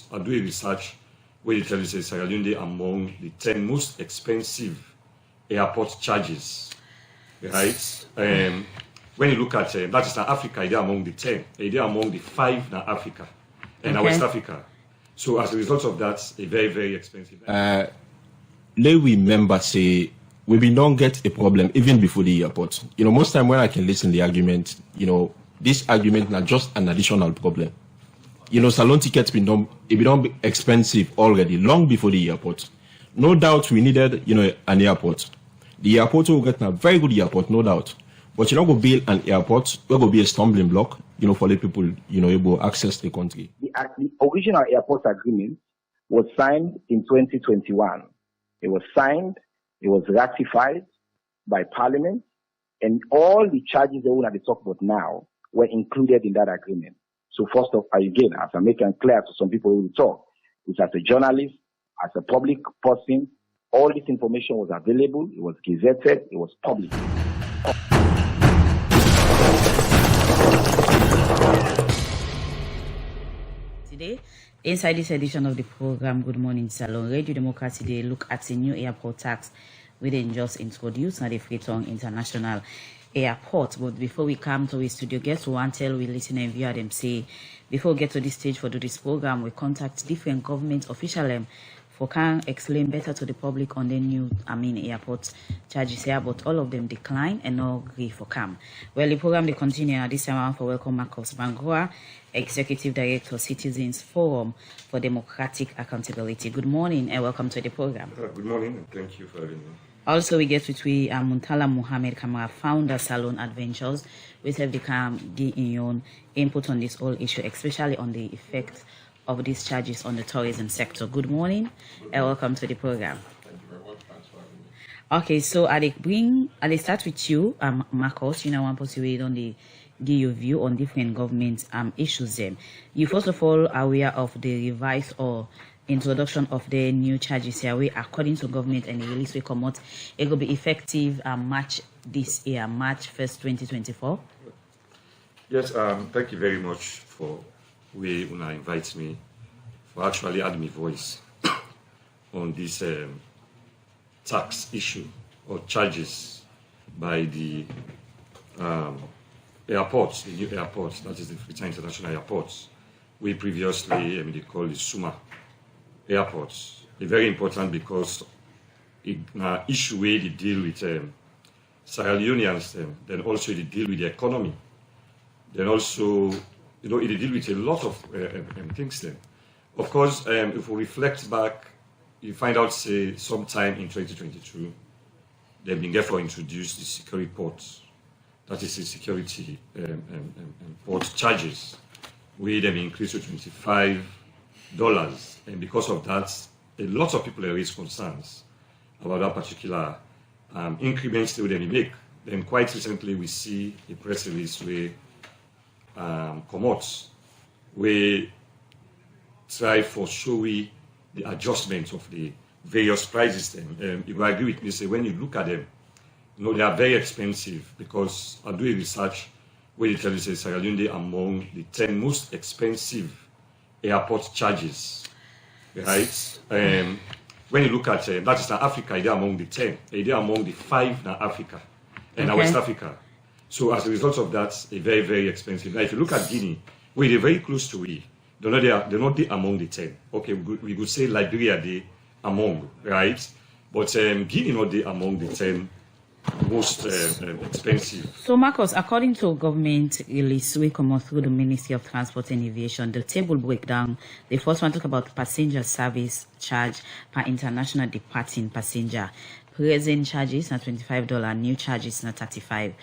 because I do a research where they tell you say Sierra Leone among the 10 most expensive airport charges, right? When you look at that is in Africa, they're among the 10. They're among the 5 in Africa and West Africa. So as a result of that, a very, very expensive. Let we remember say we don't get a problem even before the airport. You know, most time when I can listen to the argument, you know, this argument not just an additional problem. You know, salon tickets been expensive already, long before the airport. No doubt we needed, you know, an airport. The airport will get a very good airport, no doubt. But you're not going to build an airport, it's going to be a stumbling block, you know, for the people, you know, able to access the country. The original airport agreement was signed in 2021. It was signed, it was ratified by Parliament, and all the charges that we're going to talk about now were included in that agreement. So first off, again, as I'm making clear to some people who talk, is as a journalist, as a public person, all this information was available, it was gazetted, it was public. Today, inside this edition of the program, Good Morning Salon, Radio Democracy Day, look at the new airport tax we didn't just introduce at the Freetown International Airport. But before we come to a studio guest, we want to tell we listen and view them say, before we get to this stage for this program, we contact different government officials for can explain better to the public on the new airport charges here, but all of them decline and no agree for come. Well, the program they continue at this time for welcome Marcus Bangoa, Executive Director, Citizens Forum for Democratic Accountability. Good morning and welcome to the program. Good morning and thank you for having me. Also, we get with Muntala Muhammad Kamara, founder Salon Adventures. We have the input on this whole issue, especially on the effect of these charges on the tourism sector. Good morning and welcome to the program. Thank you very much. Thanks for having me. Okay, so I start with you, Marcos. You know, one possibility on the give your view on different government issues. Then you first of all are aware of the revised or introduction of the new charges here, where according to government and the release we come out, it will be effective March this year, March 1st, 2024. Yes, thank you very much for when you invite me for actually add my voice on this tax issue or charges by the airports, the new airports, that is the Freetown International Airports. We previously they call it SUMA airports. It's very important because it issue where they deal with Sierra Leoneans, then also they deal with the economy. Then also, you know, it deal with a lot of things then. Of course, if we reflect back, you find out, say, sometime in 2022, they've been therefore introduced the security ports. That is the security port charges, where they've increased to $25. And because of that, a lot of people have raised concerns about that particular increments they would make. Then quite recently, we see a press release where Comots, we try for showing the adjustment of the various prices. Then, you will agree with me, say when you look at them, you know, they are very expensive because I do a research where they tell you say Sierra Leone among the 10 most expensive airport charges, right? When you look at that is in Africa, they're among the 10, they're among the 5 in Africa and West Africa. So as a result of that, a very, very expensive. Now, if you look at Guinea, where they're very close to we, they're not among the 10. Okay, we could say Liberia they among, right? But Guinea not they among the 10 most expensive. So, Marcos, according to government release, we come out through the Ministry of Transport and Aviation, the table breakdown. The first one talk about passenger service charge per international departing passenger. Present charges na $25, new charges na $35.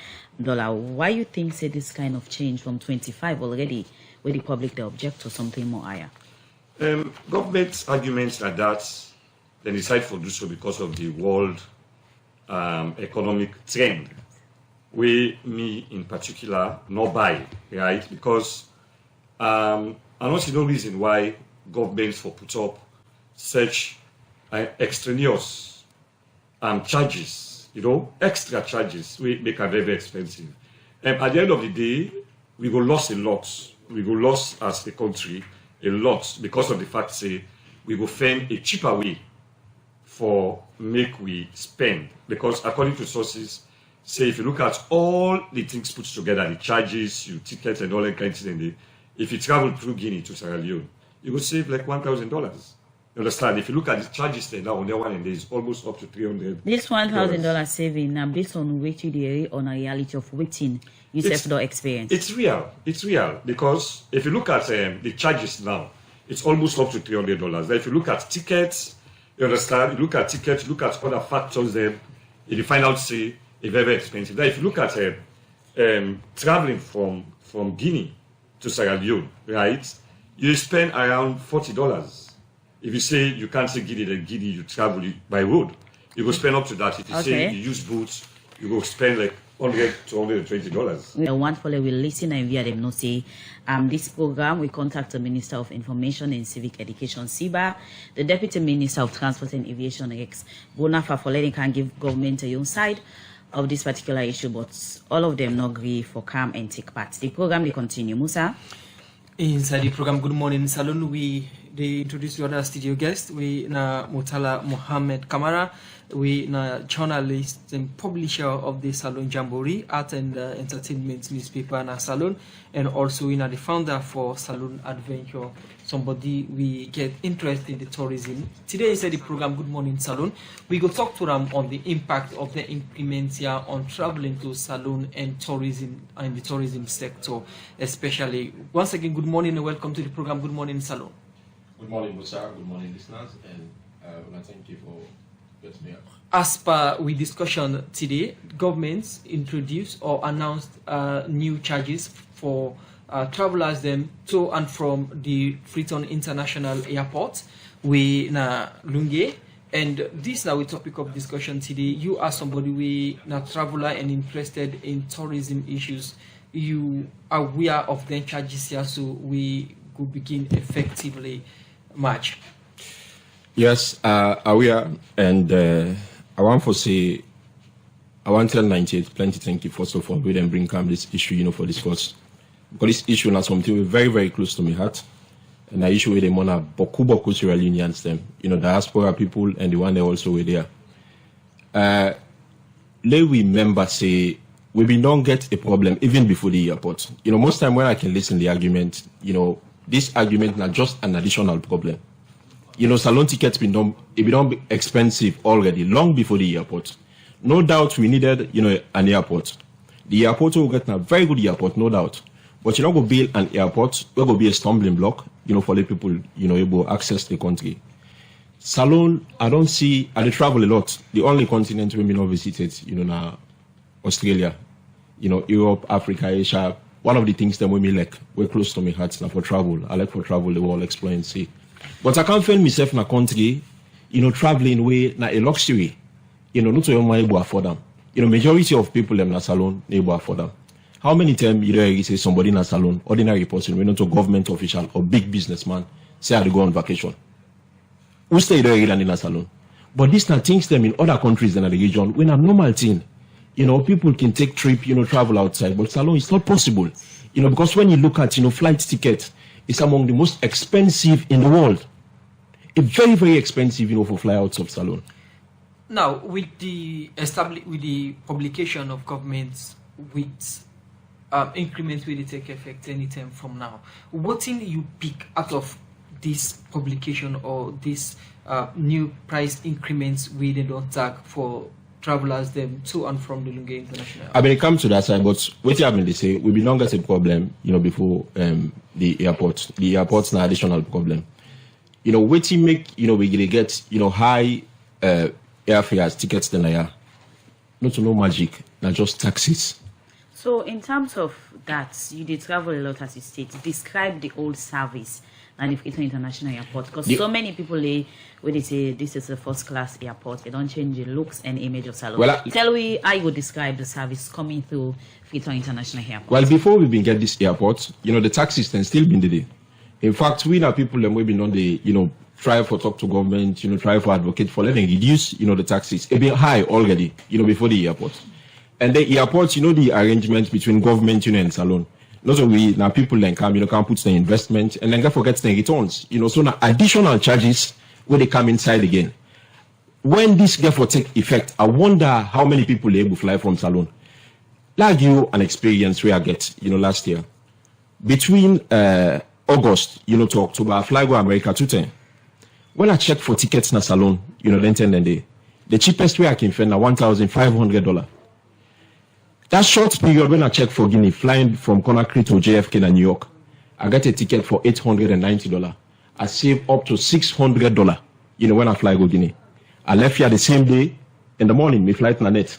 Why you think say this kind of change from 25 already, where the public they object to something more higher? Government arguments like that, they decide for do so because of the world economic trend, where me in particular not buy, right? Because I don't see no reason why governments for put up such extraneous charges, you know, extra charges, we make it very, very expensive. At the end of the day, we go lost a lot. We go lost as a country, a lot because of the fact, say, we will find a cheaper way for make we spend. Because according to sources, say if you look at all the things put together, the charges, your tickets and all that kind of thing, if you travel through Guinea to Sierra Leone, you will save like $1,000. You understand? If you look at the charges there now on that one, and there is almost up to $300. This $1,000 saving now based on waiting the on a reality of waiting you self experience. It's real. It's real because if you look at the charges now, it's almost up to $300. Now, if you look at tickets, you understand? You look at tickets, look at other factors. Then you find out say it's very, very expensive. Now, if you look at traveling from Guinea to Sierra Leone, right? You spend around $40. If you say you can't say Guinea, then Guinea you travel by road. You go spend up to that. If you say you use boats, you go spend like $100 to $120. We want for we listen and via them no say this program we contact the Minister of Information and Civic Education SIBA, the Deputy Minister of Transport and Aviation Rex Bonafa for letting can give government a own side of this particular issue, but all of them not agree for come and take part. The program they continue. Musa. Inside the program, good morning, Salon. They introduce the other studio guest. We na Mutala Mohammed Kamara. We na journalist and publisher of the Salon Jamboree Art and Entertainment newspaper na Salon, and also we na the founder for Salon Adventure. Somebody we get interested in the tourism. Today inside the program, good morning, Salon. We go talk to them on the impact of the increments here on traveling to Salon and tourism and the tourism sector, especially. Once again, good morning and welcome to the program. Good morning, Salon. Good morning, Musa. Good morning, listeners, and thank you for getting me up. As per we discussion today, governments introduced or announced new charges for travelers them to and from the Freetown International Airport, we na Lunge, and this now a topic of discussion today. You are somebody we na traveler and interested in tourism issues. You are aware of the charges here, so we could begin effectively. March. Yes, aware, and I want to say, I want to tell 98 plenty thank you first of all. We then bring come this issue, for discuss. Because this issue is something very, very close to my heart. And I issue with them on a boku Sierra Leoneans, them, diaspora people and the one they also were there. Let we remember say, we don't get a problem even before the airport. Most time when I can listen to the argument, this argument is just an additional problem. Salon tickets been expensive already, long before the airport. No doubt we needed, an airport. The airport will get a very good airport, no doubt. But you're not going to build an airport, it's going to be a stumbling block, for the people, able to access the country. Salon, I don't see, I travel a lot. The only continent we've not visited, now Australia, Europe, Africa, Asia. One of the things that we like, we're close to my heart now for travel. I like for travel, the world, explore and see. But I can't find myself in a country, traveling way, na a luxury, not to able to afford them. Majority of people in a salon, able to afford them. How many times you say somebody in a salon, ordinary person, not a government official or big businessman, say I go on vacation? Who stay there in a salon? But this not things them in other countries in the region when a normal thing. People can take trip, travel outside, but Salon is not possible. Because when you look at, flight ticket, it's among the most expensive in the world. It's very, very expensive, for flyouts of Salon. Now, with the publication of governments with increments will take effect anytime from now, what thing you pick out of this publication or this new price increments we don't tag for travelers them to and from the Lunge International? I mean, it comes to that side, but what you have to say, we be longer a problem, before the airport. The airport's an additional problem. What you make, we get, high airfares, tickets than I are. Not no magic, not just taxes. So in terms of that, you did travel a lot as you state. Describe the old service and the Freetown International Airport, because so many people when they say this is a first class airport, they don't change the looks and image of Salon. Well, tell me how you would describe the service coming through Freetown International Airport. Well, before we been get this airport, the tax system still been there. In fact, we are people that we've been on the try for talk to government, try for advocate for letting reduce the taxes. It's been high already, before the airport. And the airport, the arrangement between government and Salon. Not only now people then come, can put the investment and then get forget the returns. So now additional charges when they come inside again. When this get for take effect, I wonder how many people are able to fly from Salone. Like you an experience where I get, last year. Between August, to October, I fly go America 210. When I check for tickets na Salone, then 10 day, the cheapest way I can find na $1,500. That short period when I check for Guinea, flying from Conakry to JFK and New York, I got a ticket for $890. I save up to $600, when I fly go Guinea. I left here the same day in the morning, my flight na net.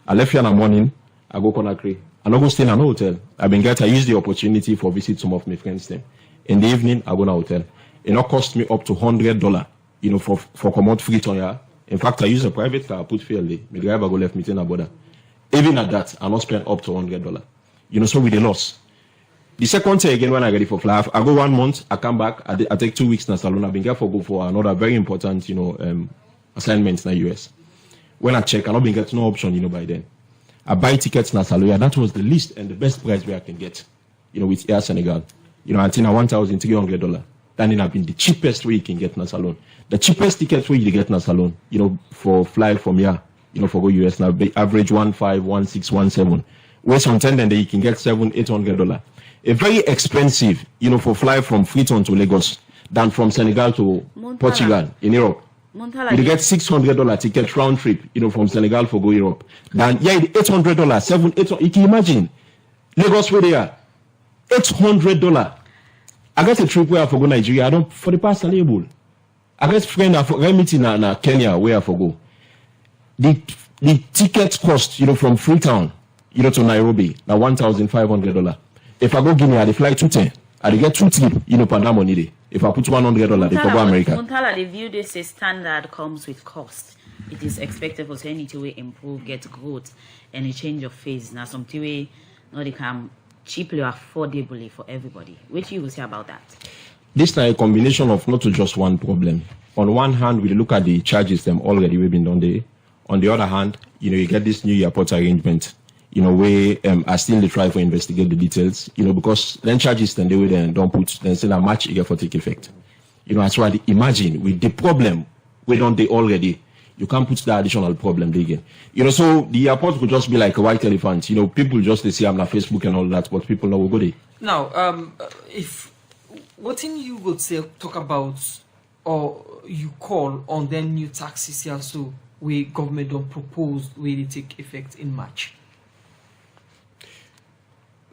I left here in the morning, I go Conakry. I no go stay in a hotel. I use the opportunity for visit some of my friends them. In the evening, I go to hotel. It not cost me up to $100, for come out Freetown here. In fact, I use a private car, I put fuel there. My driver go left me in a border. Even at that, I not spend up to $100. So with the loss. The second day again, when I get it for fly, I go 1 month, I come back, I take 2 weeks in Salone. I've been there for go for another very important, assignment in the US. When I check, I not been get no option, by then. I buy tickets in Salone. That was the least and the best price where I can get, with Air Senegal. I think $1,300. That have been the cheapest way you can get in Salone. The cheapest ticket way you get in Salone, for fly from here. For go US now, average 1,500, 1,600, 1,700. Where some then you can get $700, $800. A very expensive, for fly from Freetown to Lagos than from Senegal to Portugal in Europe. You get $600 ticket round trip, from Senegal for go Europe. Then the $800, $700, you can imagine Lagos where they are, $800. I got a trip where I for go Nigeria. I don't for the past label. I got friend I for meeting in Kenya where I for go. The ticket cost, from Freetown, to Nairobi, now $1,500. If I go Guinea, I fly 210. I get 2 trip, per that money day. If I put $100, if I go America. Montala, the view they say standard comes with cost. It is expected for any to improve, get growth, and a change of phase. Now, something way, they come cheaply or affordably for everybody. What you will say about that? This is a combination of not just one problem. On one hand, we look at the charges them already we've been done there. On the other hand, you get this new airport arrangement, where I still try to investigate the details, because then charges then they will then don't put then say that match again for take effect. That's why imagine with the problem we don't they already, you can't put the additional problem there again. So the airport could just be like a white elephant. People just they see I'm on Facebook and all that, but people know we go there. Now, if what thing you would say talk about or you call on them new taxes here so we government don't propose will it take effect in March?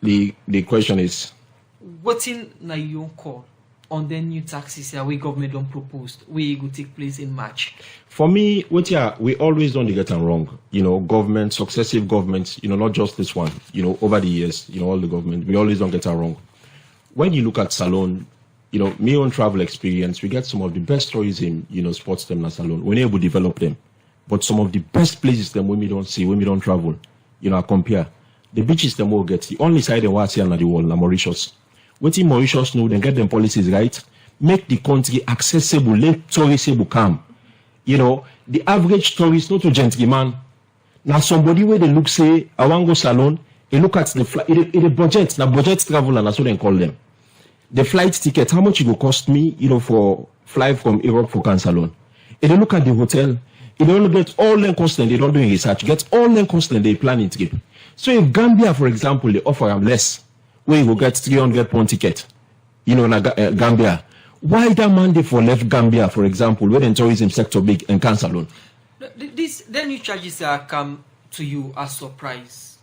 The question is what in na you call on the new taxes here we government don't propose will go take place in March? For me, we always don't get them wrong. Government, successive governments, not just this one, over the years, all the government, we always don't get them wrong. When you look at Salone, me on travel experience, we get some of the best tourism, sports them in Salone. We're able to develop them. But some of the best places them when we don't see, when we don't travel, I compare. The beaches them will get, the only side they want to see on the world, na Mauritius. What in Mauritius know, then get them policies right, make the country accessible, let tourists able come. The average tourist, not a gentleman. Now somebody where they look say, I want to go Salone, they look at the flight, it a budget, na budget travel, and that's what they call them. The flight ticket, how much it will cost me, for fly from Europe for Salone. If they look at the hotel, if they don't get all them costs and they don't do research, get all them costs and they planning trip. So if Gambia, for example, they offer them less, where you will get £300 ticket, Gambia. Why that mandate for left Gambia, for example, where the tourism sector big and Salone? The new charges come to you as surprise,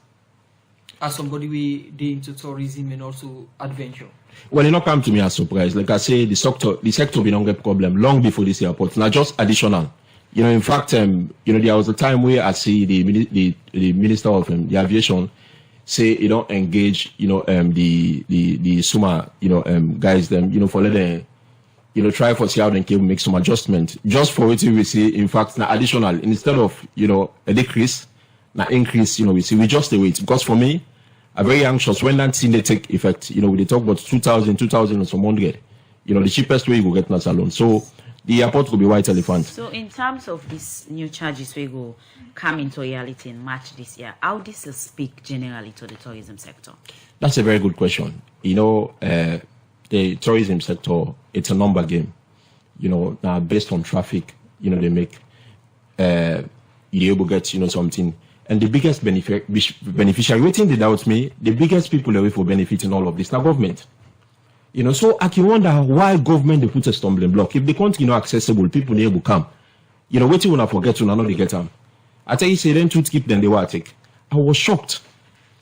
as somebody we dey into tourism and also adventure. Well, it not come to me as surprise. Like I say, the sector we don't get problem long before this airport. Not just additional. In fact, there was a time where I see the Minister of the Aviation say you don't engage, the SUMA, guys them, for letting, try for see how they can make some adjustment. Just for what we see, in fact, now additional instead of a decrease, now increase. We just wait because for me, I'm very anxious when that thing they take effect. They talk about 2,000 and some 100. The cheapest way you go get Salone. So the airport will be white elephant. So in terms of these new charges we go come into reality in March this year, how this will speak generally to the tourism sector? That's a very good question. You know, the tourism sector, it's a number game. You know, now based on traffic, you know, they make, you're able to get, you know, something. And the biggest beneficiary, waiting they doubt me, the biggest people away for benefiting all of this, now government. You know, so I can wonder why government, they put a stumbling block. If they can't, you know, accessible, people need to come. You know, waiting when I forget to, now they get them. I tell you, say, then to keep them, they were take. I was shocked.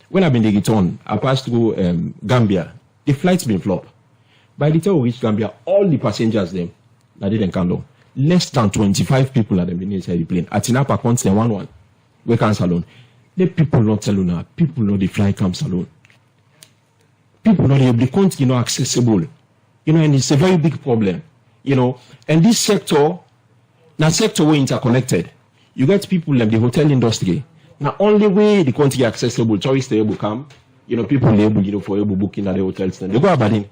When I've been the return, I passed through Gambia. The flight's been flop. By the time we reached Gambia, all the passengers them, that didn't come down. Less than 25 people had been inside the plane. At Tinapa, constant 1-1. We can't salon. The people not tell you now. People know the fly come salon. People know they can't, you know, accessible. You know, and it's a very big problem. You know, and this sector, now sector we're interconnected. You get people like the hotel industry. Now, only way the country accessible, tourists able to come, you know, people able, you know, for able booking at the hotels. Then they go about it.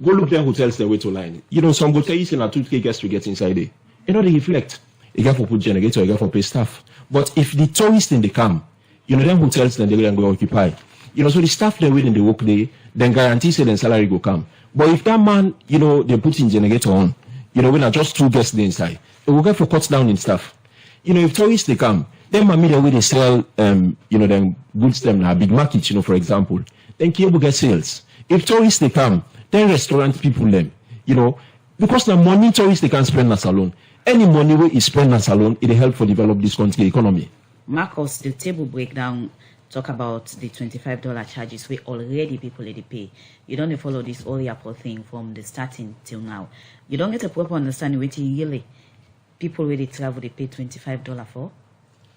Go look their hotels, they wait to line. You know, some hotels in a 2K guests to get inside there. You know, they reflect. You got for put generator, you got for pay staff. But if the tourists in the come, you know, them hotels, then they go occupy. You know, so the staff they wait in the work day, then guarantee say then salary go come. But if that man, you know, they put in generator on, you know, when are just 2 guests inside, they will get for cuts down in staff. You know, if tourists they come, then maybe the way they sell, you know, them goods them now, big market, you know, for example, then Kiyobu get sales. If tourists they come, then restaurant people them, you know, because the money tourists they can spend in a salon. Any money we spend in a salon, it help for develop this country economy. Marcus, the table breakdown talk about the $25 charges where already people already pay. You don't follow this all airport thing from the starting till now. You don't get a proper understanding what really people where they travel they pay $25 for.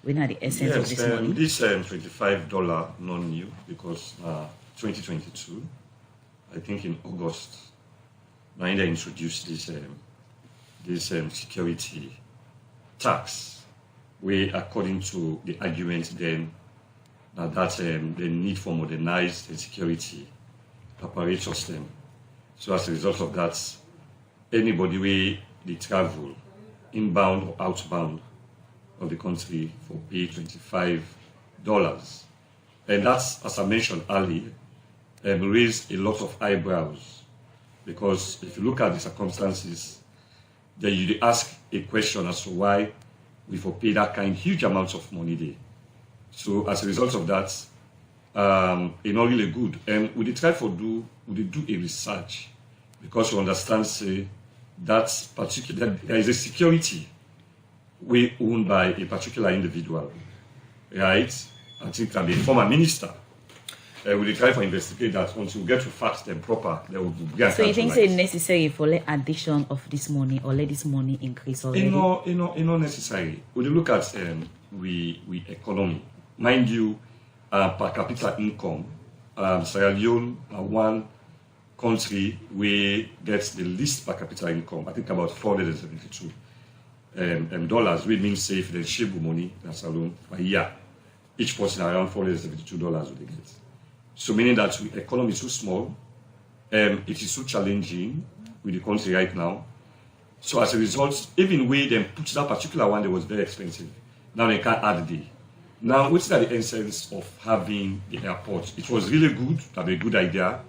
We know the essence of this money. This $25 non-new because 2022, I think in August, Nainda introduced this security tax, where according to the argument then that the need for modernized security apparatus them. So as a result of that, anybody where they travel inbound or outbound of the country for pay $25. And that's, as I mentioned earlier, raised a lot of eyebrows, because if you look at the circumstances, then you ask a question as to why we for pay that kind huge amounts of money there. So as a result of that, it's not really good. And we try to do a research, because we understand say that there is a security we owned by a particular individual, right? I think can be a former minister. We try to investigate that until we get to facts them proper. They will be. So you think it's necessary for the addition of this money or let this money increase already? It's not necessary. When you look at we economy, mind you, per capita income, Sierra Leone are one country where gets the least per capita income. I think about $472 dollars, which means say if they share money that's alone per year, each person around $472 would they get. So meaning that the economy is too small, it is so challenging with the country right now. So as a result, even when they put that particular one that was very expensive, now they can't add the. Now, what's the essence of having the airport? It was really good, that'd be a good idea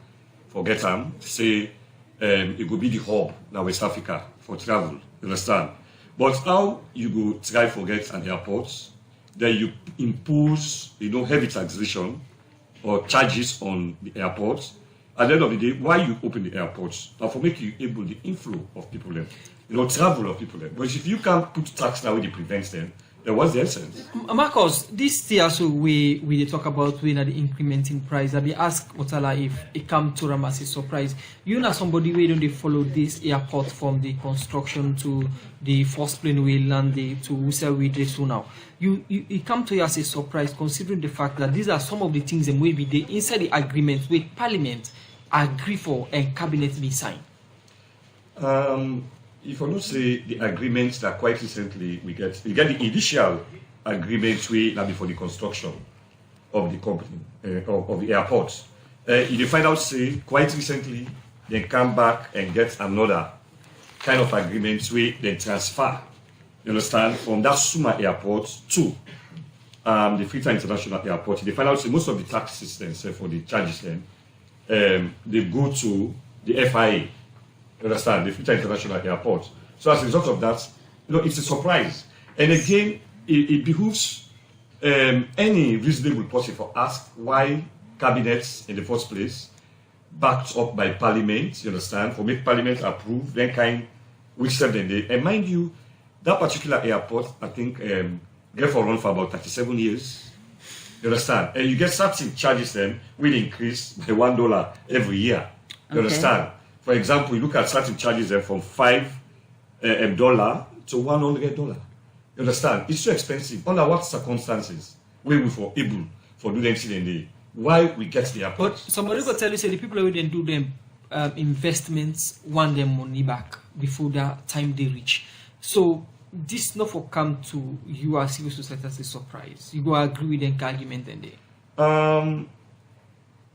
for Getam, say it could be the hub now West Africa for travel, you understand? But how you go try to get an airport, then you impose, heavy taxation or charges on the airport. At the end of the day, why you open the airports? Now for make you able the inflow of people there, travel of people there. But if you can't put tax now, it prevents them. Then what's the essence? Marcos, this thing also we talk about when the incrementing price. I ask Motala if it come to Ram as a surprise. You know somebody where don't they follow this airport from the construction to the first plane we land to where we do so now. It come to you as a surprise, considering the fact that these are some of the things that maybe they inside the agreement with Parliament agree for and cabinet be signed. If I don't say the agreements that quite recently we get the initial agreements before the construction of the company of the airport. You find out say quite recently they come back and get another kind of agreements where they transfer. You understand, from that Suma airport to the Freetown International Airport. They find out say most of the tax systems for the charges then they go to the FIA, you understand, the Freetown International Airport. So as a result of that, it's a surprise. And again, it behooves any reasonable person to ask why cabinets in the first place, backed up by Parliament, you understand, for make Parliament approve, then kind, which serve them day. And mind you, that particular airport, I think, get for run for about 37 years. You understand? And you get certain charges then will increase by $1 every year. You understand? For example, you look at certain charges there from $5 to $100. You understand? It's so expensive. Under what circumstances we will for able for do them in the why we get the airport? But somebody could tell you, say the people who didn't do them investments want their money back before that time they reach. So this not for come to you as civil society as a surprise. You go agree with the argument and they.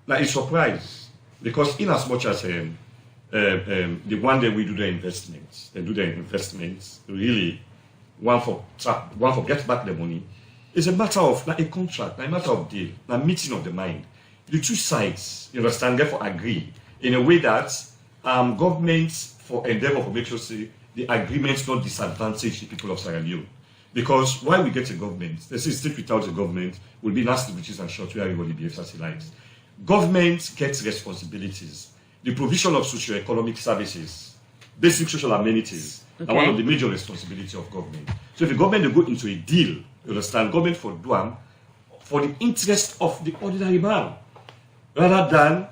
Like a surprise because in as much as the one day we do the investments, really one for get back the money. It's a matter of like a contract, like a matter of deal, a meeting of the mind. The two sides, you understand, therefore agree in a way that governments for endeavor for make sure say the agreements not disadvantage the people of Sierra Leone. Because why we get a government, let's say state without a government will be nasty breaches and short where everybody behaves as he likes. Government gets responsibilities. The provision of socio-economic services, basic social amenities, are one of the major responsibilities of government. So if the government will go into a deal, you understand, government for Duam, for the interest of the ordinary man, rather than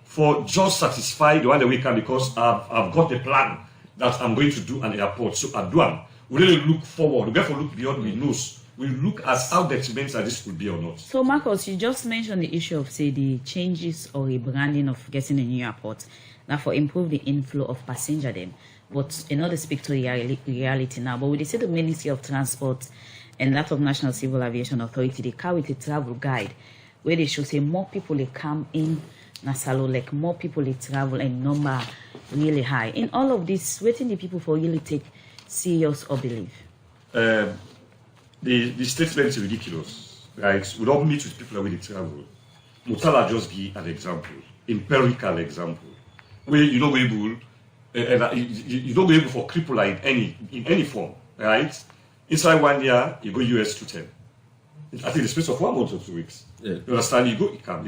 for just satisfy the one that we can because I've got the plan that I'm going to do an airport. So at Duam, we really look forward, we therefore look beyond we nose. We look at how detrimental this could be or not. So Marcus, you just mentioned the issue of say the changes or rebranding of getting a new airport. Now for improve the inflow of passenger them. But in order to speak to reality now, but we say the Ministry of Transport and that of National Civil Aviation Authority, they carry the travel guide where they should say more people they come in Nasalo, like more people they travel and number really high. In all of this, waiting the people for really take serious or believe. The statement is ridiculous, right? We don't meet with people where they travel. Mutala just give an example, empirical example, where you don't be able, you don't be able for cripple in any form, right? Inside 1 year, you go US 210. I think the space of 1 month or 2 weeks. Yeah. You understand? You go Ikam.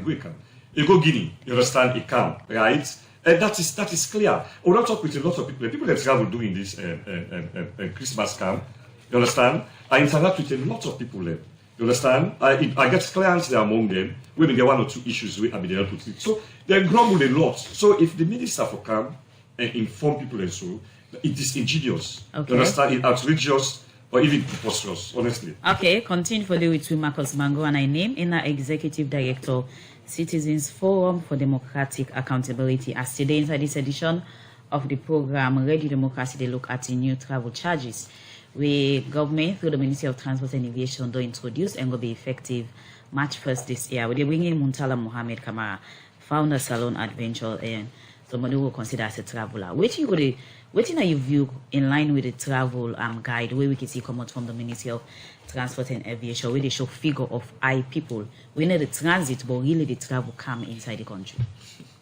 You go Guinea. You understand? Ikam, right? And that is clear. We don't talk with a lot of people that travel doing this Christmas camp. You understand? I interact with a lot of people there. You understand? I get clients there among them. We may get 1 or 2 issues we have been able to. So they grumble a lot. So if the minister for come and inform people and so, it is ingenious. Okay. You understand? It's outrageous or even preposterous, honestly. Okay, continue for the with Marcus Mango, and I name in our Executive Director, Citizens Forum for Democratic Accountability. As today inside this edition of the program, Radio Democracy, they look at the new travel charges. We government through the Ministry of Transport and Aviation do introduce and will be effective March 1st this year. We bring in Muntala Mohammed Kamara, founder Salon Adventure, and somebody who will consider as a traveler. What are you view in line with the travel guide where we can see come out from the Ministry of Transport and Aviation where they show figure of people. We know the transit, but really the travel come inside the country.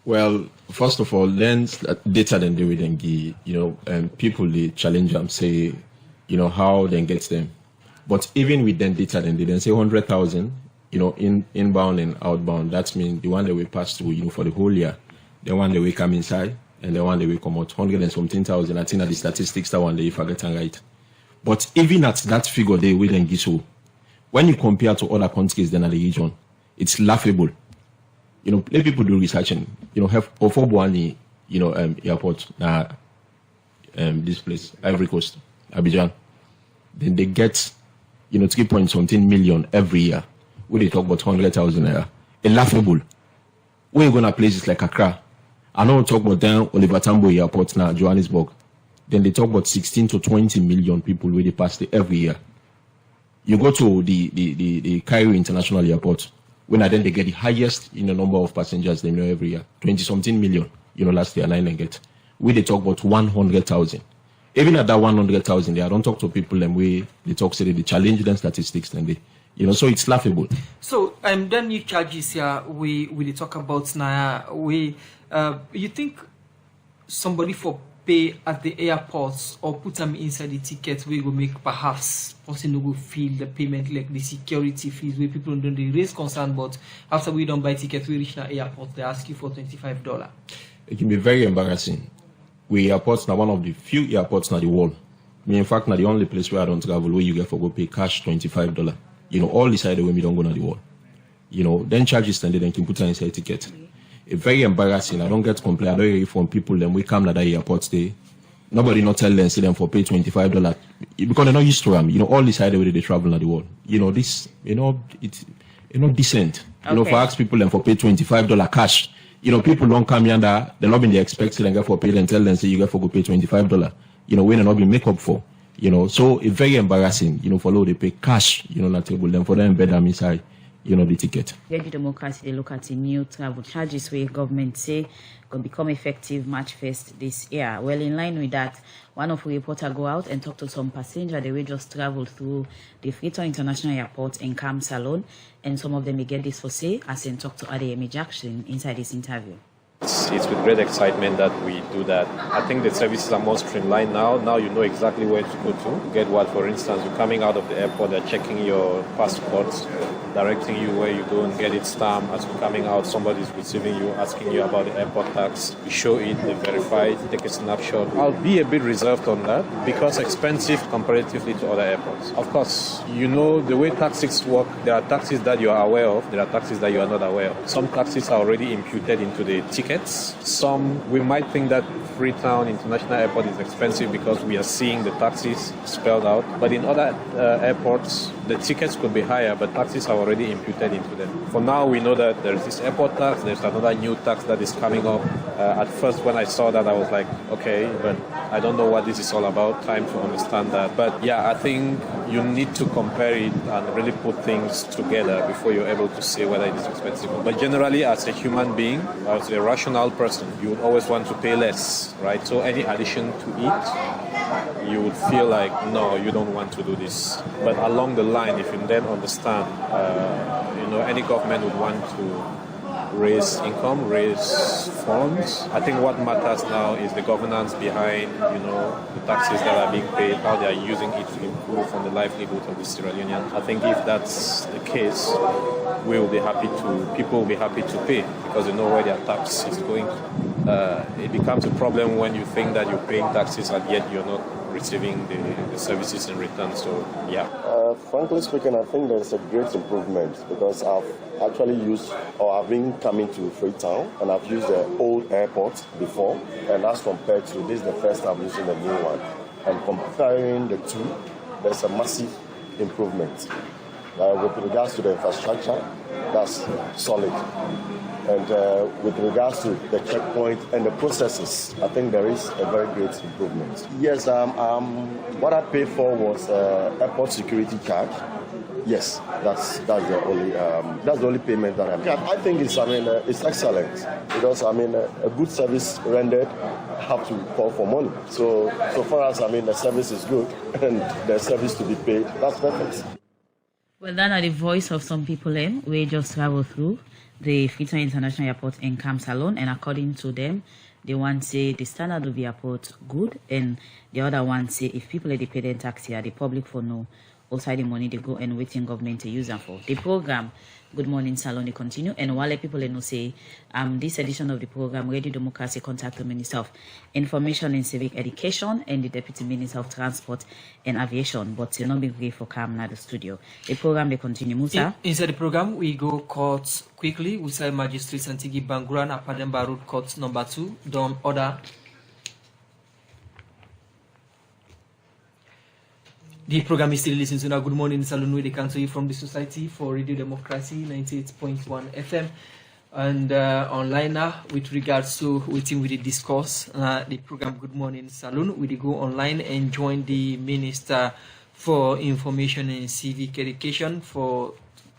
Well, first of all, then data then they will then give, people they challenge them, say, how then gets them. But even with then data, then they then say 100,000, inbound and outbound. That means the one that we pass through, for the whole year. The one that we come inside and the one that we come out 100 and something thousand. I think that the statistics that one day if I get right. But even at that figure, they will then give so. When you compare to other countries then at the region, it's laughable. Let people do research and have Ofobuani, airport this place, Ivory Coast, Abidjan. Then they get 3.something million every year. When they talk about 100,000 a year, a laughable. When you go to places like Accra, I know we talk about then Oliver Tambo Airport now, Johannesburg. Then they talk about 16 to 20 million people where they pass there every year. You go to the Cairo International Airport, when then they get the highest number of passengers they know every year, 20-something million. Last year 9 and get. Where they talk about 100,000. Even at that 100,000, I don't talk to people and they talk say they challenge them statistics and So it's laughable. So then new charges here we talk about now. You think somebody for pay at the airports or put them inside the tickets we go make perhaps person who will feel the payment like the security fees where people don't raise concern, but after we don't buy tickets we reach the airport they ask you for $25. It can be very embarrassing. We airports now one of the few airports in the world. In fact, now the only place where I don't travel where you get for go pay cash $25. All decided when we don't go to the world. Then charges and then can put on inside ticket. It's very embarrassing. I don't get complaint. I don't hear from people then we come to the airport stay. Nobody not tell them say them for pay $25 because they're not used to them. All decided where they travel in the world. This it's not decent. Okay. For ask people them for pay $25 cash. People don't come here and they're not been they expect them get for pay and tell them say you get for go pay $25. When they're not been make up for. So it's very embarrassing. For low they pay cash. Not table them for them bed them inside. The ticket. Get democracy, they look at the new travel charges where government say can become effective March 1st this year. Well, in line with that, one of the reporter go out and talk to some passenger. They will just travel through the Freetown International Airport and Cam Salon, and some of them may get this for say as in talk to Adeyemi Jackson inside this interview. It's with great excitement that we do that. I think the services are more streamlined now. Now you know exactly where to go to get what. For instance, you're coming out of the airport, they're checking your passports, directing you where you go and get it stamped. As you're coming out, somebody's receiving you, asking you about the airport tax. You show it, they verify it, take a snapshot. I'll be a bit reserved on that because expensive comparatively to other airports. Of course, the way taxis work, there are taxes that you are aware of, there are taxes that you are not aware of. Some taxes are already imputed into the tickets. Some, we might think that Freetown International Airport is expensive because we are seeing the taxes spelled out. But in other airports, the tickets could be higher, but taxes are already imputed into them. For now, we know that there is this airport tax, there's another new tax that is coming up. At first, when I saw that, I was like, okay, but I don't know what this is all about. Time to understand that. But yeah, I think you need to compare it and really put things together before you're able to say whether it is expensive. But generally, as a human being, as a rational person, you would always want to pay less, right? So any addition to it, you would feel like, no, you don't want to do this. But along the line, if you then understand, any government would want to raise income, raise funds. I think what matters now is the governance behind, the taxes that are being paid, how they are using it to improve on the livelihood of the Sierra Leoneans. I think if that's the case, people will be happy to pay because they know where their tax is going. It becomes a problem when you think that you're paying taxes and yet you're not receiving the services in return. So, yeah. Frankly speaking, I think there's a great improvement because I've actually I've been coming to Freetown and I've used the old airport before, and as compared to this is the first time I'm using the new one. And comparing the two, there's a massive improvement. With regards to the infrastructure, that's solid. And with regards to the checkpoint and the processes, I think there is a very great improvement. Yes, what I paid for was airport security card. Yes, that's the only payment that I made. I think it's excellent because a good service rendered have to call for money. So far as the service is good and the service to be paid, that's perfect. Well, that are the voice of some people we just travel through the Freetown International Airport and Cam Salon, and according to them, the one say the standard of the airport good, and the other one say if people they pay their tax here, the public for no outside the money they go and waiting government to use them for. The program Good Morning Salon they continue, and while people know say this edition of the program Radio Democracy contact the Minister of Information and Civic Education and the Deputy Minister of Transport and Aviation, but they not be free for come now the studio. The program they continue. Musa. Inside the program we go courts quickly. We say Magistrate Santigi Banguran Apademba Road Court number 2 done order. The program is still listening to now. Good Morning Salon with the council from the Society for Radio Democracy 98.1 FM and online now with regards to waiting with the discourse the program Good Morning Salon. We go online and join the Minister for Information and Civic Education for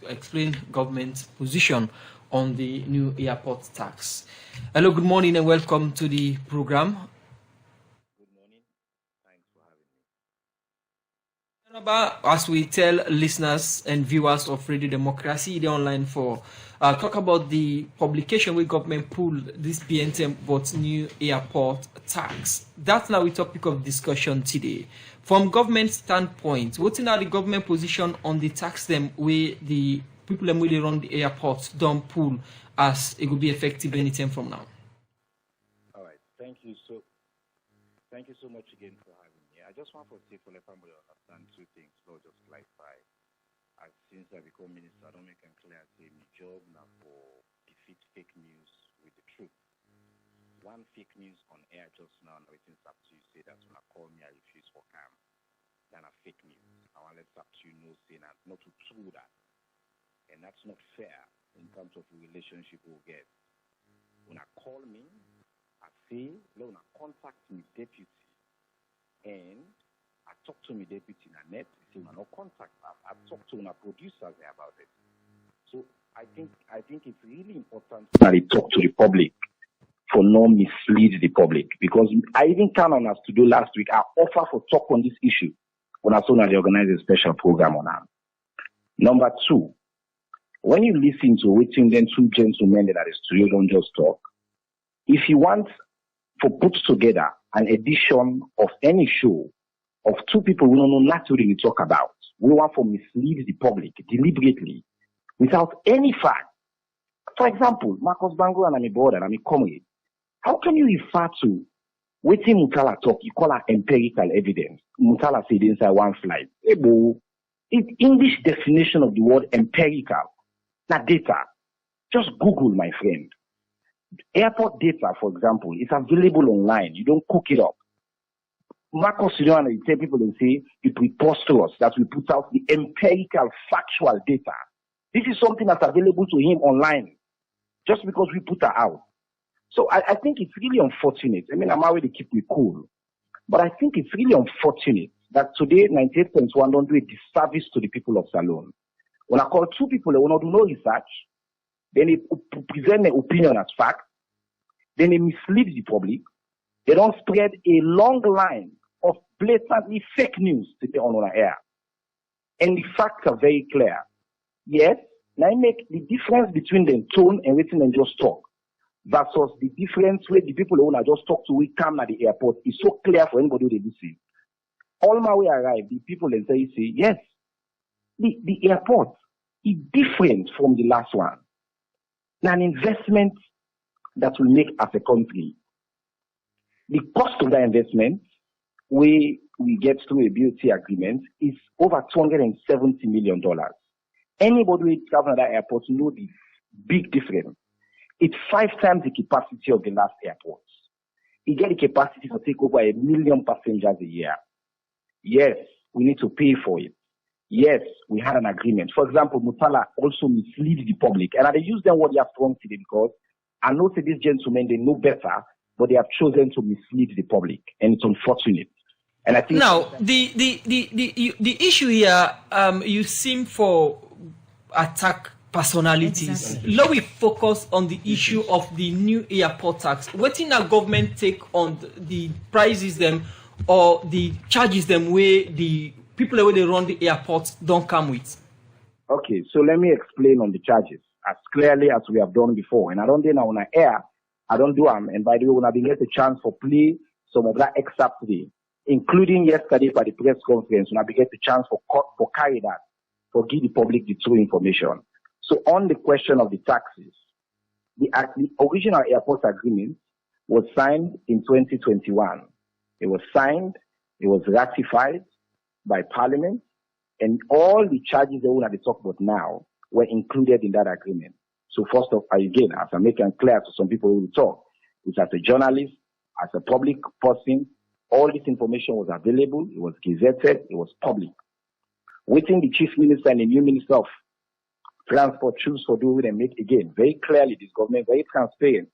explain government's position on the new airport tax. Hello, good morning and welcome to the program. As we tell listeners and viewers of Radio Democracy, the online for talk about the publication where government pulled this BNTM but new airport tax. That's now a topic of discussion today. From government standpoint, what's now the government position on the tax them where the people who really run the airports don't pull as it will be effective anytime from now? All right. Thank you so much again for having me. I just want to say for the family understand two things, not just clarify. Since I become minister, I don't make it clear say my job now for defeat fake news with the truth. One fake news on air just now, and everything's up to you say that's when I call me, I refuse for cam. Then a fake news. I want to let up to you know saying that not to true that. And that's not fair in terms of the relationship we'll get. When I call me, I say, when I contact my deputy, and I talk to my deputy in a net, say, no contact. I talk to my producers about it. So I think it's really important that they talk to the public for not mislead the public. Because I even came on us to do last week, I offer for talk on this issue when I saw that they organize a special program on that. Number two, when you listen to waiting then two gentlemen that are the studio don't just talk, if you want to put together an edition of any show of two people we don't know naturally talk about, we want to mislead the public deliberately without any fact. For example, Marcus Bango and my brother and my comrade, how can you refer to waiting Mutala talk, you call her empirical evidence? Mutala said inside one slide. It's English definition of the word empirical, not data. Just Google, my friend. Airport data, for example, is available online. You don't cook it up. Marcos, you don't tell people and say it's preposterous that we put out the empirical, factual data. This is something that's available to him online, just because we put it out. So I think it's really unfortunate. I mean, I'm already keep me cool, but I think it's really unfortunate that today 98.1 don't do a disservice to the people of Salone. When I call two people, they will not do no research. Then they present their opinion as fact. Then they mislead the public. They don't spread a long line of blatantly fake news today on our air. And the facts are very clear. Yes, now I make the difference between the tone and waiting and just talk versus the difference where the people who want to just talk to we come at the airport is so clear for anybody who they listen. All my way arrive, the people and say, yes, the airport is different from the last one. An investment that will make as a country. The cost of that investment, we get through a BOT agreement, is over $270 million. Anybody who travels at that airport knows the big difference. It's 5 times the capacity of the last airports. It get the capacity to take over 1 million passengers a year. Yes, we need to pay for it. Yes, we had an agreement. For example, Mutala also misleads the public. And I use them what they have strong today because I know that these gentlemen, they know better, but they have chosen to mislead the public. And it's unfortunate. And I think now, the issue here, you seem for attack personalities. Exactly. Let we focus on the issue of the new airport tax. What did our government take on the prices them or the charges them where the people where they run the airports don't come with? Okay, so let me explain on the charges as clearly as we have done before. And I don't do now on air. I don't do them. And by the way, when I didn't get a chance for play some of that excerpt today, including yesterday by the press conference, when I get the chance for carry that, for give the public the true information. So on the question of the taxes, the original airport agreement was signed in 2021. It was signed, it was ratified by Parliament, and all the charges that we want to talk about now were included in that agreement. So first of all, again, as I'm making clear to some people who talk, which as a journalist, as a public person, all this information was available, it was gazetted, it was public. Waiting the chief minister and the new minister of transport choose for doing and make again very clearly this government very transparent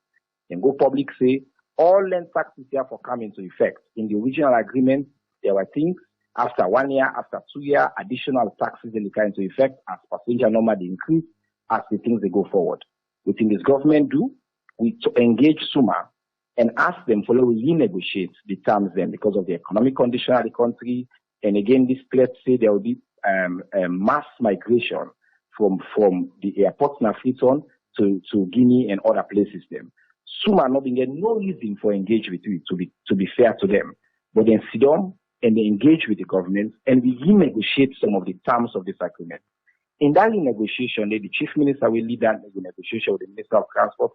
and go public say all land taxes therefore come into effect. In the original agreement, there were things after 1 year, after 2 years, additional taxes they come into effect as passenger number they increase, as the things they go forward. Within this government do, we engage SUMA and ask them for renegotiate the terms then because of the economic condition of the country And again, this threat say there will be mass migration from the airports in Freetown to Guinea and other places. Them. SUMA not being no reason for engage with it to be fair to them. But then sit down and they engage with the government and we renegotiate some of the terms of this agreement. In that renegotiation, the chief minister will lead that negotiation with the Minister of Transport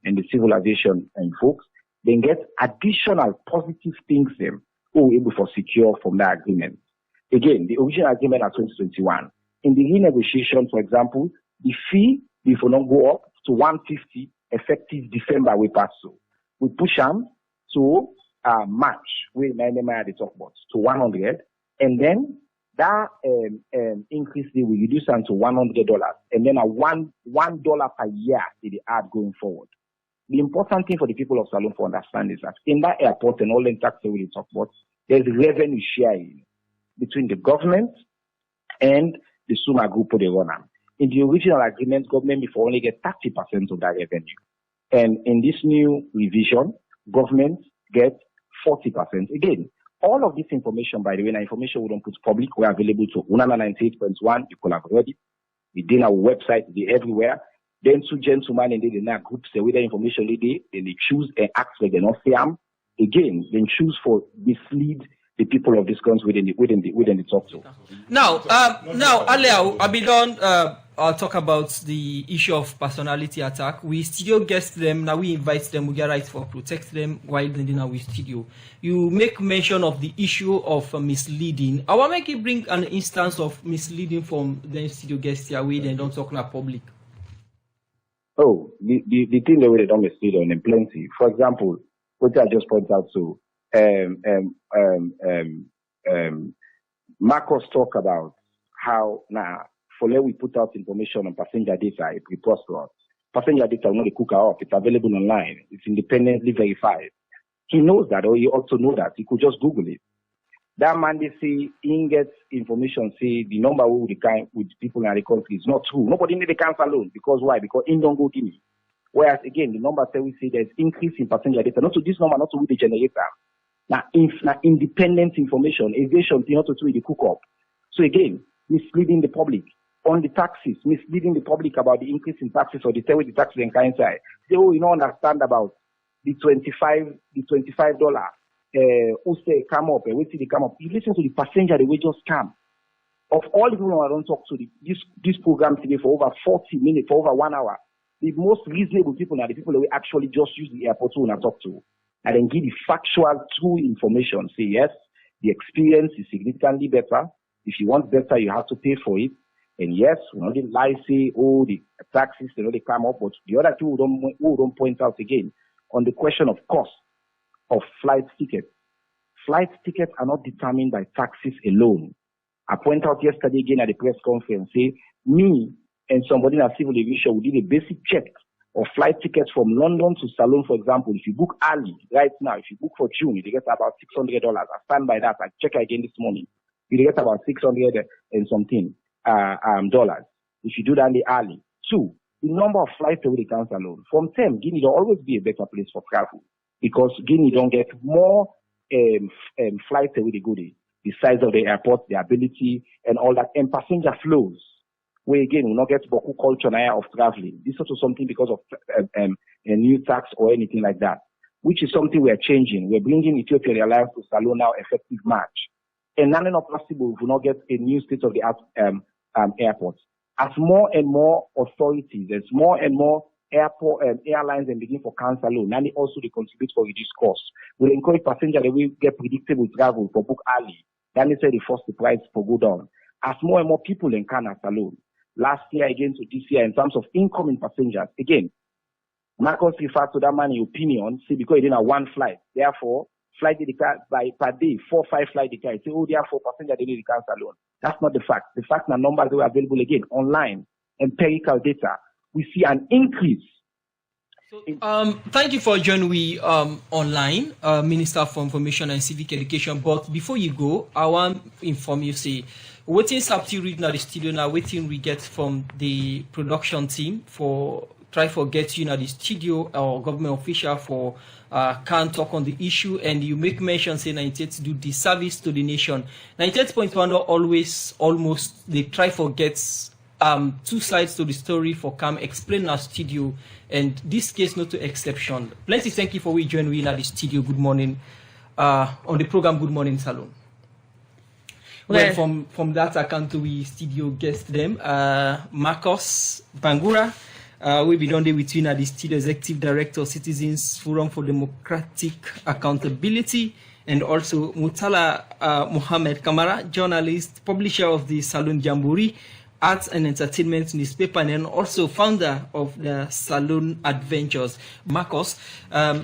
and the civil aviation and folks, then get additional positive things them who were able to secure from that agreement. Again, the original agreement at 2021. In the renegotiation, for example, the fee will not go up to 150 effective December we pass so. We push them to March, we the talk about, to 100, and then that increase we reduce them to $100, and then a $1 per year they add going forward. The important thing for the people of Salone to understand is that in that airport and all the taxes we talk about, there's revenue sharing between the government and the SUMA group they run. In the original agreement, government before only get 30% of that revenue. And in this new revision, government get 40%. Again, all of this information, by the way, information we don't put public, we're available to 198.1, you could have read it. Within our website, they're everywhere. Then two gentlemen and they now groups say with the information they choose and act like they're not fair. Again, then choose for mislead the people of this country within the talk to. Now, earlier, I'll talk about the issue of personality attack. We studio guest them, now we invite them, we get right for protect them while they're in our studio. You make mention of the issue of misleading. I want to make you bring an instance of misleading from the studio guests here where they don't talk in public. Oh, the thing that we don't mislead on them plenty. For example, what I just pointed out to, Marcos talk about how now for let we put out information on passenger data, it reports to us. Passenger data will not cook up, it's available online, it's independently verified. He knows that, or he ought to know that. He could just Google it. That man they say he gets information, say the number with people in the country is not true. Nobody need the cancel alone. Because why? Because in don't go Guinea. Whereas again, the number say we say there's increase in passenger data, not to this number, not to with the generator. Now, independent information, aviation, not to with the cook up. So again, misleading the public on the taxes, misleading the public about the increase in taxes or the tell with the taxes and kind side. They all understand about the $25. Who say come up and wait till they come up. You listen to the passenger, the way just come. Of all the people I don't talk to this program today for over 40 minutes, for over 1 hour. The most reasonable people are the people that we actually just use the airport to and talk to. And then give the factual, true information. Say, yes, the experience is significantly better. If you want better, you have to pay for it. And yes, we not lie, say, oh, the taxes, they come up. But the other two who don't point out again on the question of cost of flight tickets. Flight tickets are not determined by taxes alone. I point out yesterday again at the press conference, say, me and somebody in a civil aviation, we did a basic check of flight tickets from London to Salone, for example. If you book early, right now, if you book for June, you get about $600. I stand by that. I check again this morning. You get about $600 and something dollars. If you do that in the early. Two, the number of flights that we cancel alone. From 10, Guinea will always be a better place for travel because Guinea don't get more flights that we go there. The size of the airport, the ability, and all that, and passenger flows. Where again, we not get Boku culture now of traveling. This is also something because of a new tax or anything like that, which is something we are changing. We're bringing Ethiopia Airlines to Salone now effective March. And none of possible if we not get a new state-of-the-art airport. As more and more authorities, there's more and more airlines and begin for cancel alone, and also they contribute for reduced costs. We'll encourage passengers that will get predictable travel for book early. Then they say they force the price for go down. As more and more people in Canada alone. Last year again to this year in terms of incoming passengers. Again, Marcos referred to that man in opinion, see, because he didn't have one flight. Therefore, flight by per day, 4 or 5 flight data. Say, oh, therefore, passengers they need to cancel alone. That's not the fact. The fact that numbers were available again online, empirical data. We see an increase. So, thank you for joining me online, Minister for Information and Civic Education. But before you go, I want to inform you, say, waiting up to read now the studio now, waiting we get from the production team for try for get you in the studio or government official for can talk on the issue, and you make mention say 98 to do the service to the nation. 98.1 always almost they try for gets two sides to the story for come explain our studio, and this case not to exception. Plenty thank you for we join we in the studio. Good morning on the program. Good morning, Salon. Well, from that account we studio guest them Marcos Bangura. We be done there between the studio executive director Citizens Forum for Democratic Accountability, and also Mutala Mohammed Kamara, journalist, publisher of the Salon Jamboree Arts and Entertainment newspaper, and also founder of the Salon Adventures. Marcos,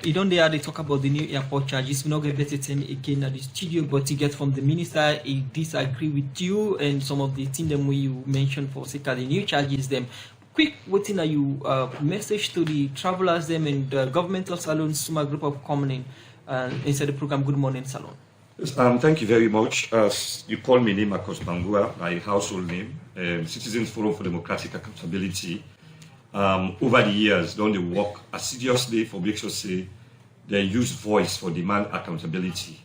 you don't dare they talk about the new airport charges. We're not going to get it again at the studio, but you get from the minister, he disagree with you and some of the things that you mentioned for sake of the new charges them. Quick, what are you message to the travelers them and the governmental salons, Suma group of common inside the program? Good morning, Salon. Yes, thank you very much. You call me name Marcos Bangura, my household name. Citizens Forum for Democratic Accountability. Over the years, don't they work assiduously for make sure say they use voice for demand accountability.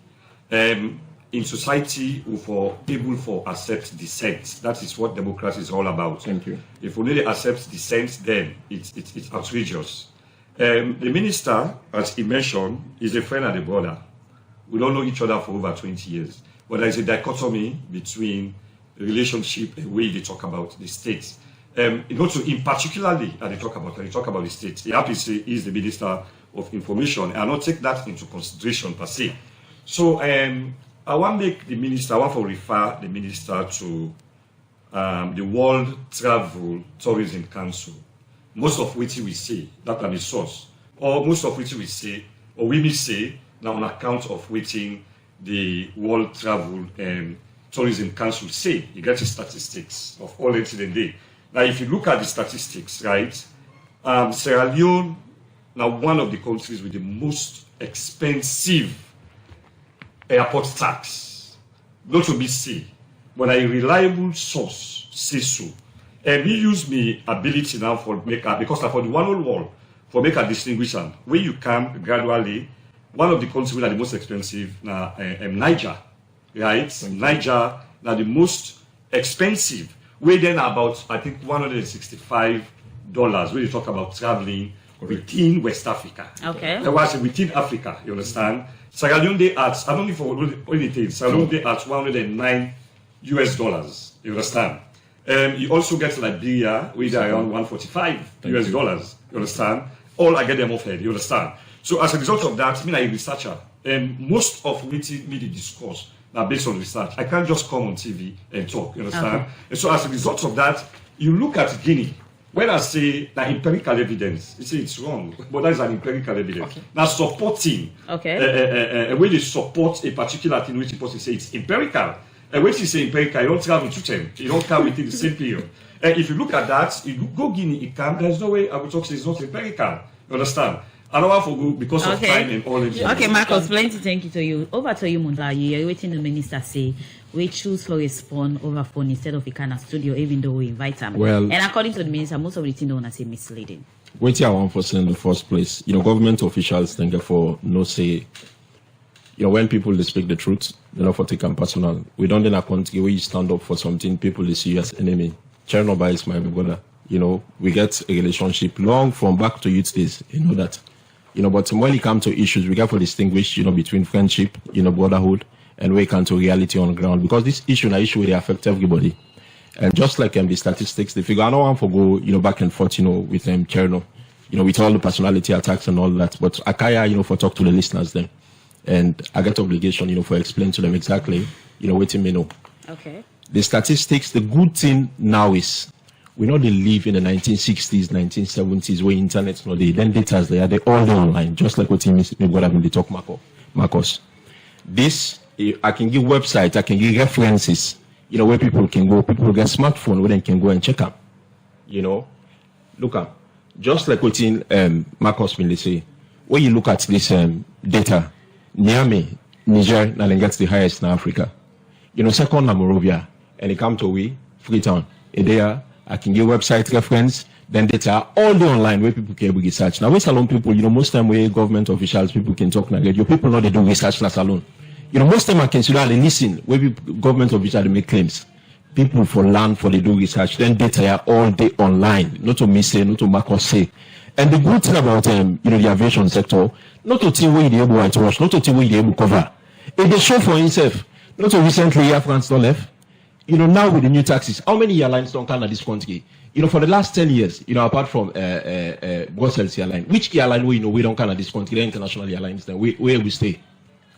In society, we for able for accept dissent. That is what democracy is all about. Thank you. If we really accept dissent, then it's outrageous. The minister, as he mentioned, is a friend and a brother. We don't know each other for over 20 years. But there is a dichotomy between the relationship and the way they talk about the state. Also, in particularly, when they talk about the state, the happy say is the Minister of Information, and I not take that into consideration per se. So I want to make the minister, I want to refer the minister to the World Travel Tourism Council. Most of which we say, that are the source, or most of which we say, or we may say, now on account of waiting the World Travel and Tourism Council say, you get the statistics of all incident day. Now, if you look at the statistics, right, Sierra Leone, now one of the countries with the most expensive airport tax, not to be say, but a reliable source say so. And we use me ability now for make a, because for the one on wall, for make a distinction, where you can gradually. One of the countries that are the most expensive now, Niger, right? Niger now the most expensive. We then about I think $165 when you talk about traveling within West Africa. Okay. That was within Africa. You understand? Sierra Leone they at I don't know for anything. Sierra Leone they at $109. You understand? You also get Liberia, which are around $145. You understand? All I get them off head. You understand? So as a result of that, I'm a researcher, and most of what me the discourse are based on research. I can't just come on TV and talk, you understand? Okay. And so as a result of that, you look at Guinea. When I say that empirical evidence, you say it's wrong, but that is an empirical evidence. Okay. Now supporting, when they support a particular thing, which people say it's empirical, and when you say empirical, you don't travel to them, you don't come within the same period. And if you look at that, you go Guinea, there's no way I would talk say it's not empirical, you understand? I don't want to go because of time and all that. Okay, Marcos, plenty thank you to you. Over to you, Mundla. You're waiting the minister say we choose for respond over phone instead of a kind of studio, even though we invite them. Well, and according to the minister, most of the things don't want to say misleading. Wait, I want for saying in the first place, government officials think for no say. When people they speak the truth, they not for taking personal. We don't in a country where you stand up for something, people they see you as enemy. Chernobyl is my brother. We get a relationship long from back to youth days. That. But when it comes to issues, we got to distinguish, between friendship, brotherhood, and we come to reality on the ground. Because this issue is an issue they affect everybody. And just like the statistics, they figure, I don't want to go, back and forth, with Cherno, with all the personality attacks and all that. But Akaya, for talk to the listeners then. And I get obligation, for explain to them exactly, what you may know. Okay. The statistics, the good thing now is, we know they live in the 1960s, 1970s, where internet's not there. Then data they are all online, just like what what I've been talk Marcos. This I can give websites, I can give references, where people can go. People get smartphone where they can go and check up. Look up. Just like what Marcos been say, when you look at this data, Niamey, Niger, now gets the highest in Africa. Second Monrovia, and it come to Freetown. There I can give website reference. then data all day online where people can research. Now, with salon people, most time where government officials, people can talk now, your people know they do research na salon. Most time I can see that they listen where government officials they make claims. People for land for they do research, then data all day online, not to me say, not to Marcos say. And the good thing about the aviation sector, not to think where they able to watch, not to think where they able to cover. If they show for himself, not to recently Air France don't left. Now with the new taxes, how many airlines don't come at this country? For the last 10 years, apart from Brussels airline, which airline we don't come at this country, the international airlines, then where we stay?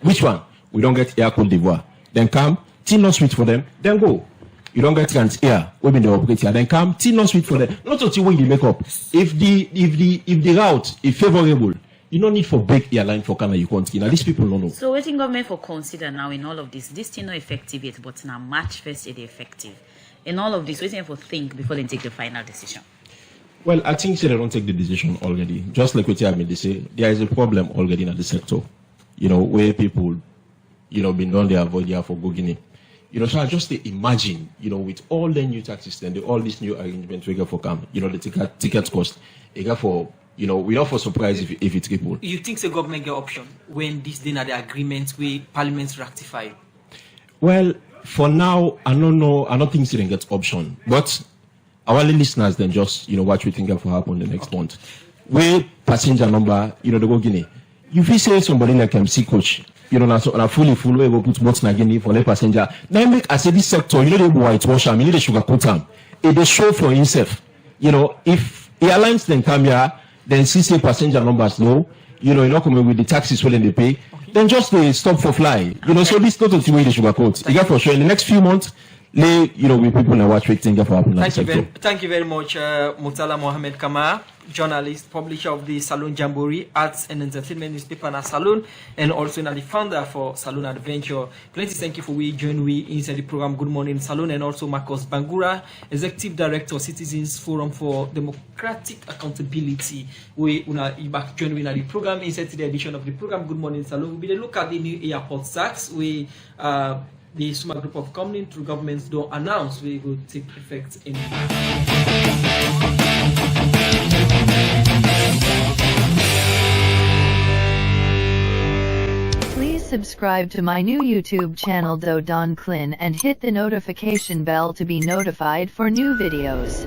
Which one? We don't get Air Cote d'Ivoire. Then come, till not sweet for them, then go. You don't get Trans-Air, women they operate here, then come, till not sweet for them. Not until when they make up. If the route is favorable, you don't need for big airline for Canada you country. Now these people don't know. So waiting government for consider now in all of this thing not effective yet, but now March 1st it effective. In all of this, waiting for think before they take the final decision. Well, I think they don't take the decision already. Just like what they say, there is a problem already in the sector. Where people, been done their avoid here for Guinea. So I just imagine, with all the new tax system, all these new arrangements we get for come, the ticket cost, we got for, we're not for surprise if it's triple. You think the government get option when this dinner the agreement with Parliament ratify? Well, for now, I don't know. I don't think they get option, but our listeners then just what we think will happen the next month. Where passenger number, they go Guinea. If you say somebody like MC Coach. Na fully we go put what's again for the passenger. Now make I say this sector, they whitewash them, they sugar coat them. It they show for himself. If airlines then come here, then see passenger numbers low, you're not coming with the taxes when they pay, then just they stop for fly. So this not the way they sugar coat. You got for sure in the next few months, with people now watch thing for happen. Thank you very much, Murtala Mohammed Kamara, journalist, publisher of the Salon Jamboree, Arts and Entertainment newspaper na Salon, and also the founder for Salon Adventure. Plenty thank you for joining we inside the program Good Morning Salon, and also Marcos Bangura, Executive Director, Citizens Forum for Democratic Accountability. We back joining the program inside the edition of the program Good Morning Salon. We will look at the new airport tax. The SUMA group of companies through governments don't announce we will take effect in. Please subscribe to my new YouTube channel Don CLIN and hit the notification bell to be notified for new videos.